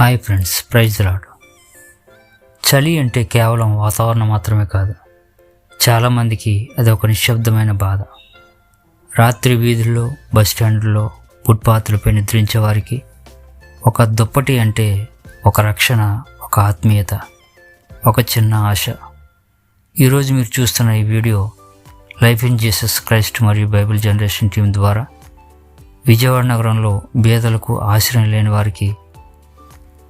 Hi friends, praise lord. చలి అంటే కేవలం వాతావరణం మాత్రమే కాదు, చాలామందికి అది ఒక నిశ్శబ్దమైన బాధ. రాత్రి వీధుల్లో, బస్టాండ్లో, ఫుట్పాత్లపై నిద్రించే వారికి ఒక దుప్పటి అంటే ఒక రక్షణ, ఒక ఆత్మీయత, ఒక చిన్న ఆశ. ఈరోజు మీరు చూస్తున్న ఈ video life in Jesus Christ మరియు బైబిల్ జనరేషన్ టీం ద్వారా విజయవాడ నగరంలో బీదలకు ఆశ్రయం లేని వారికి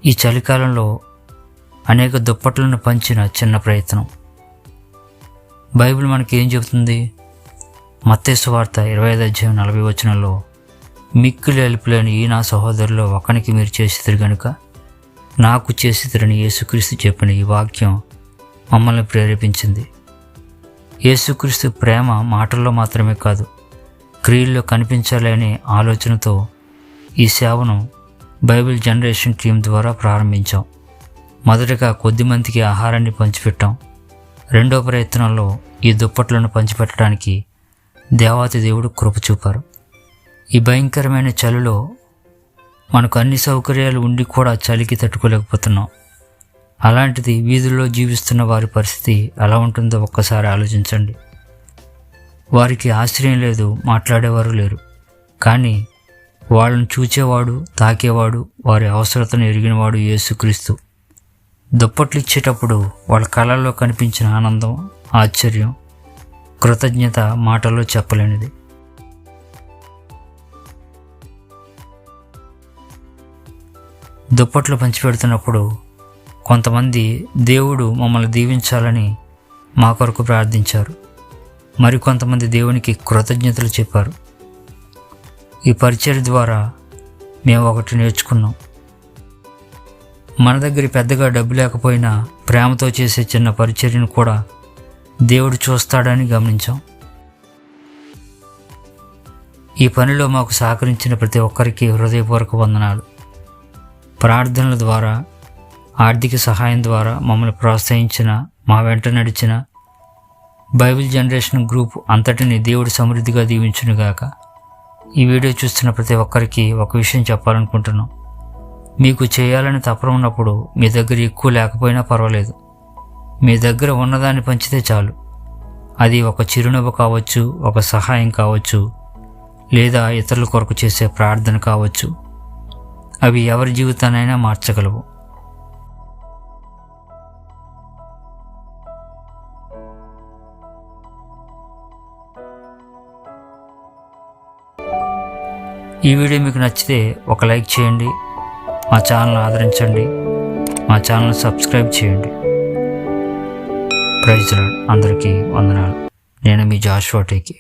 ఈ చలికాలంలో అనేక దుప్పట్లను పంచిన చిన్న ప్రయత్నం. బైబిల్ మనకి ఏం చెబుతుంది? మత్తయి సువార్త 25:40 మిక్కిలి అలుపులేని ఈ నా సహోదరులో ఒకనికి మీరు చేసితిరి గనుక నాకు చేసితిరని యేసుక్రీస్తు చెప్పిన ఈ వాక్యం మమ్మల్ని ప్రేరేపించింది. యేసుక్రీస్తు ప్రేమ మాటల్లో మాత్రమే కాదు, క్రియల్లో కనిపించాలి అనే ఆలోచనతో ఈ సేవను బైబిల్ జనరేషన్ టీం ద్వారా ప్రారంభించాం. మొదటగా కొద్దిమందికి ఆహారాన్ని పంచిపెట్టాం. రెండో ప్రయత్నంలో ఈ దుప్పట్లను పంచిపెట్టడానికి దేవాతి దేవుడు కృప చూపారు. ఈ భయంకరమైన చలిలో మనకు అన్ని సౌకర్యాలు ఉండి కూడా చలికి తట్టుకోలేకపోతున్నాం. అలాంటిది వీధుల్లో జీవిస్తున్న వారి పరిస్థితి ఎలా ఉంటుందో ఒక్కసారి ఆలోచించండి. వారికి ఆశ్రయం లేదు, మాట్లాడేవారు లేరు, కానీ వాళ్ళను చూచేవాడు, తాకేవాడు, వారి అవసరతను ఎరిగినవాడు యేసుక్రీస్తు. దుప్పట్లు ఇచ్చేటప్పుడు వాళ్ళ కళ్ళల్లో కనిపించిన ఆనందం, ఆశ్చర్యం, కృతజ్ఞత మాటల్లో చెప్పలేనిది. దుప్పట్లు పంచిపెడుతున్నప్పుడు కొంతమంది దేవుడు మమ్మల్ని దీవించాలని మా కొరకు ప్రార్థించారు. మరికొంతమంది దేవునికి కృతజ్ఞతలు చెప్పారు. ఈ పరిచర్య ద్వారా మేము ఒకటి నేర్చుకున్నాం. మన దగ్గర పెద్దగా డబ్బు లేకపోయినా ప్రేమతో చేసే చిన్న పరిచర్యను కూడా దేవుడు చూస్తాడని గమనించాం. ఈ పనిలో మాకు సహకరించిన ప్రతి ఒక్కరికి హృదయపూర్వక వందనాలు. ప్రార్థనల ద్వారా, ఆర్థిక సహాయం ద్వారా మమ్మల్ని ప్రోత్సహించిన, మా వెంట నడిచిన బైబిల్ జనరేషన్ గ్రూప్ అంతటిని దేవుడు సమృద్ధిగా దీవించునుగాక. ఈ వీడియో చూస్తున్న ప్రతి ఒక్కరికి ఒక విషయం చెప్పాలనుకుంటున్నాం. మీకు చేయాలని తపన ఉన్నప్పుడు మీ దగ్గర ఎక్కువ లేకపోయినా పర్వాలేదు, మీ దగ్గర ఉన్నదాన్ని పంచితే చాలు. అది ఒక చిరునవ్వు కావచ్చు, ఒక సహాయం కావచ్చు, లేదా ఇతరుల కొరకు చేసే ప్రార్థన కావచ్చు. అవి ఎవరి జీవితాన్నైనా మార్చగలవు. ఈ వీడియో మీకు నచ్చితే ఒక లైక్ చేయండి, మా ఛానల్ని ఆదరించండి, మా ఛానల్ని సబ్స్క్రైబ్ చేయండి. Praise lord. అందరికీ వందనాలు. నేను మీ జాషువా టేకి.